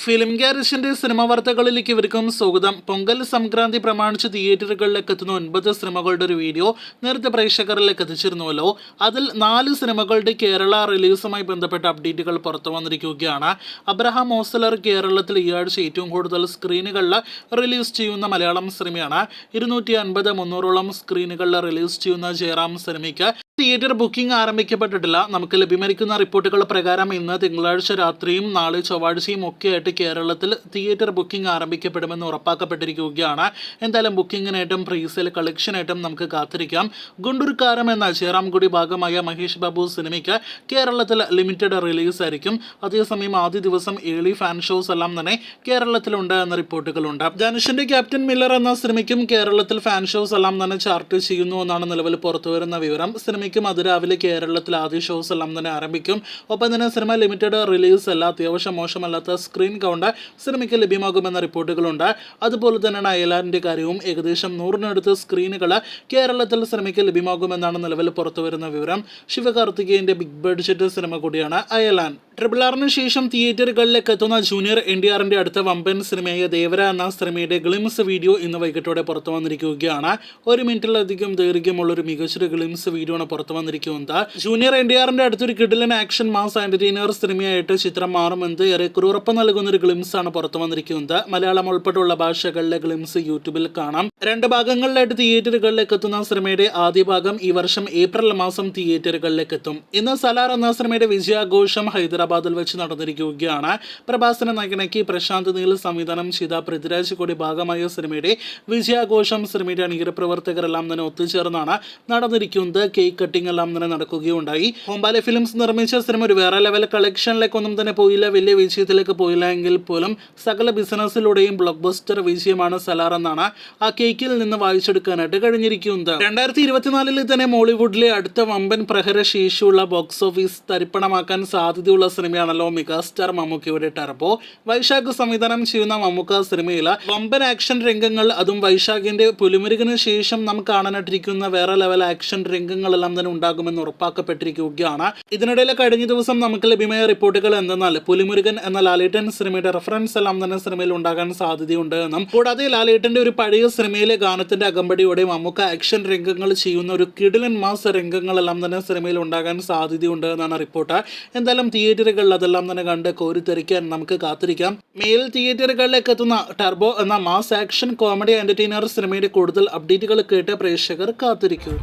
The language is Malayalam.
ഫിലിം ഗാരേജിന്റെ സിനിമാ വാർത്തകളിലേക്ക് ഇവർക്കും സ്വാഗതം. പൊങ്കൽ സംക്രാന്തി പ്രമാണിച്ച് തിയേറ്ററുകളിലേക്ക് എത്തുന്ന 9 സിനിമകളുടെ ഒരു വീഡിയോ നേരത്തെ പ്രേക്ഷകരിലേക്ക് എത്തിച്ചിരുന്നുവല്ലോ. അതിൽ 4 സിനിമകളുടെ കേരള റിലീസുമായി ബന്ധപ്പെട്ട അപ്ഡേറ്റുകൾ പുറത്തു വന്നിരിക്കുകയാണ്. അബ്രഹാം ഓസ്ലർ കേരളത്തിൽ ഈ ആഴ്ച ഏറ്റവും കൂടുതൽ സ്ക്രീനുകളിൽ റിലീസ് ചെയ്യുന്ന മലയാളം സിനിമയാണ്. 250-300ഓളം സ്ക്രീനുകളിൽ റിലീസ് ചെയ്യുന്ന ജയറാം സിനിമയ്ക്ക് തിയേറ്റർ ബുക്കിംഗ് ആരംഭിക്കപ്പെട്ടിട്ടില്ല. നമുക്ക് ലഭ്യമായിരിക്കുന്ന റിപ്പോർട്ടുകൾ പ്രകാരം ഇന്ന് തിങ്കളാഴ്ച രാത്രിയും നാളെ ചൊവ്വാഴ്ചയും ഒക്കെ ആയിട്ട് കേരളത്തിൽ തിയേറ്റർ ബുക്കിംഗ് ആരംഭിക്കപ്പെടുമെന്ന് ഉറപ്പാക്കപ്പെട്ടിരിക്കുകയാണ്. എന്തായാലും ബുക്കിങ്ങിനായിട്ടും പ്രീസെയിൽ കളക്ഷനായിട്ടും നമുക്ക് കാത്തിരിക്കാം. ഗുണ്ടൂർക്കാരം എന്ന ജയറാംകുടി ഭാഗമായ മഹേഷ് ബാബു സിനിമയ്ക്ക് കേരളത്തിൽ ലിമിറ്റഡ് റിലീസ് ആയിരിക്കും. അതേസമയം ആദ്യ ദിവസം ഏർലി ഫാൻ ഷോസ് എല്ലാം തന്നെ കേരളത്തിലുണ്ട് എന്ന റിപ്പോർട്ടുകളുണ്ട്. ധനുഷിന്റെ ക്യാപ്റ്റൻ മില്ലർ എന്ന സിനിമയ്ക്കും കേരളത്തിൽ ഫാൻ ഷോസ് എല്ലാം തന്നെ ചാർട്ട് ചെയ്യുന്നു എന്നാണ് നിലവിൽ പുറത്തുവരുന്ന വിവരം. സിനിമയ്ക്കും അതിരാവിലെ കേരളത്തിൽ ആദ്യ ഷോസ് എല്ലാം തന്നെ ആരംഭിക്കും. ഒപ്പം തന്നെ സിനിമ ലിമിറ്റഡ് റിലീസ് അല്ല, അത്യാവശ്യം മോശമല്ലാത്ത സ്ക്രീൻ കൗണ്ട് സിനിമയ്ക്ക് ലഭ്യമാകുമെന്ന റിപ്പോർട്ടുകളുണ്ട്. അതുപോലെ തന്നെയാണ് അയലാൻഡിന്റെ കാര്യവും. ഏകദേശം 100-നടുത്ത് സ്ക്രീനുകൾ കേരളത്തിൽ സിനിമയ്ക്ക് ലഭ്യമാകുമെന്നാണ് നിലവിൽ പുറത്തുവരുന്ന വിവരം. ശിവകാർത്തികേയന്റെ ബിഗ് ബഡ്ജറ്റ് സിനിമ കൂടിയാണ് അയലാൻ. RRR ശേഷം തിയേറ്ററുകളിലേക്ക് എത്തുന്ന ജൂനിയർ NTRന്റെ അടുത്ത വമ്പൻ സിനിമയായ ദേവര എന്ന സിനിമയുടെ ഗ്ലിംസ് വീഡിയോ ഇന്ന് വൈകിട്ടോടെ പുറത്തു വന്നിരിക്കുകയാണ്. 1 മിനിറ്റിലധികം ദൈർഘ്യമുള്ളൊരു മികച്ചൊരു ഗ്ലിംസ് വീഡിയോ ആണ് പുറത്തു വന്നിരിക്കുന്നത്. ജൂനിയർ NTRന്റെ അടുത്തൊരു കിടിലൻ ആക്ഷൻ മാസ് എന്റർടൈനർ സിനിമയായിട്ട് ചിത്രം മാറുമെന്ന് ഏറെക്കുറെ ഉറപ്പ് നൽകുന്ന ഒരു ഗ്ലിംസ് ആണ് പുറത്തു വന്നിരിക്കുന്നത്. മലയാളം ഉൾപ്പെടെയുള്ള ഭാഷകളിലെ ഗ്ലിംസ് യൂട്യൂബിൽ കാണാം. 2 ഭാഗങ്ങളിലായിട്ട് തിയേറ്ററുകളിലേക്ക് എത്തുന്ന സിനിമയുടെ ആദ്യ ഭാഗം ഈ വർഷം ഏപ്രിൽ മാസം തിയേറ്ററുകളിലേക്ക് എത്തും. ഇന്ന് സലാർ എന്ന സിനിമയുടെ വിജയാഘോഷം ഹൈദരാബാദിൽ വെച്ച് നടന്നിരിക്കുകയാണ്. പ്രഭാസിനെ നായകനാക്കി പ്രശാന്ത് നീൽ സംവിധാനം ചെയ്ത പൃഥ്വിരാജ് കൂടി ഭാഗമായ സിനിമയുടെ വിജയാഘോഷം സിനിമയുടെ അണിയറ പ്രവർത്തകരെല്ലാം തന്നെ ഒത്തുചേർന്നാണ് നടന്നിരിക്കുന്നത്. കേക്ക് കട്ടിംഗ് എല്ലാം തന്നെ നടക്കുകയുണ്ടായി. ഹോംബാലെ ഫിലിംസ് നിർമ്മിച്ച സിനിമ ഒരു വേറെ ലെവൽ കളക്ഷനിലേക്കൊന്നും തന്നെ പോയില്ല, വലിയ വിജയത്തിലേക്ക് പോയില്ല എങ്കിൽ പോലും സകല ബിസിനസ്സിലൂടെയും ബ്ലോക്ക് ബസ്റ്റർ വിജയമാണ് സലാർ എന്നാണ് ആ കേക്കിൽ നിന്ന് വായിച്ചെടുക്കാനായിട്ട് കഴിഞ്ഞിരിക്കുന്നത്. 2024 തന്നെ മോളിവുഡിലെ അടുത്ത വമ്പൻ പ്രഹര ശേഷിയുള്ള ബോക്സ് ഓഫീസ് തരിപ്പണമാക്കാൻ സാധ്യതയുള്ള സിനിമയാണല്ലോ മെഗാസ്റ്റാർ മമ്മൂക്കയുടെ ടർബോ. വൈശാഖ് സംവിധാനം ചെയ്യുന്ന മമ്മൂക്ക സിനിമയിൽ വമ്പൻ ആക്ഷൻ രംഗങ്ങൾ, അതും വൈശാഖിന്റെ പുലിമുരുകന് ശേഷം നമുക്ക് കാണാനായിട്ടിരിക്കുന്ന വേറെ ലെവൽ ആക്ഷൻ രംഗങ്ങളെല്ലാം തന്നെ ഉണ്ടാകുമെന്ന് ഉറപ്പാക്കപ്പെട്ടിരിക്കുകയാണ്. ഇതിനിടയിൽ കഴിഞ്ഞ ദിവസം നമുക്ക് ലഭ്യമായ റിപ്പോർട്ടുകൾ എന്തെന്നാൽ പുലിമുരുകൻ എന്ന ലാലേട്ടൻ സിനിമയുടെ റെഫറൻസ് എല്ലാം തന്നെ സിനിമയിൽ ഉണ്ടാകാൻ സാധ്യതയുണ്ട് എന്നും, കൂടാതെ ലാലേട്ടന്റെ ഒരു പഴയ സിനിമയിലെ ഗാനത്തിന്റെ അകമ്പടിയോടെ മമ്മൂക്ക ആക്ഷൻ രംഗങ്ങൾ ചെയ്യുന്ന ഒരു കിടിലൻ മാസ് രംഗങ്ങളെല്ലാം തന്നെ സിനിമയിൽ ഉണ്ടാകാൻ സാധ്യതയുണ്ട് എന്നാണ് റിപ്പോർട്ട്. എന്തായാലും തിയേറ്ററുകളിൽ അതെല്ലാം തന്നെ കണ്ട് കോരിത്തെറിക്കാൻ നമുക്ക് കാത്തിരിക്കാം. മെയിൽ തിയേറ്ററുകളിലേക്ക് എത്തുന്ന ടർബോ എന്ന മാസ് ആക്ഷൻ കോമഡി എന്റർടൈനർ സിനിമയുടെ കൂടുതൽ അപ്ഡേറ്റുകൾ കേട്ട് പ്രേക്ഷകർ കാത്തിരിക്കൂ.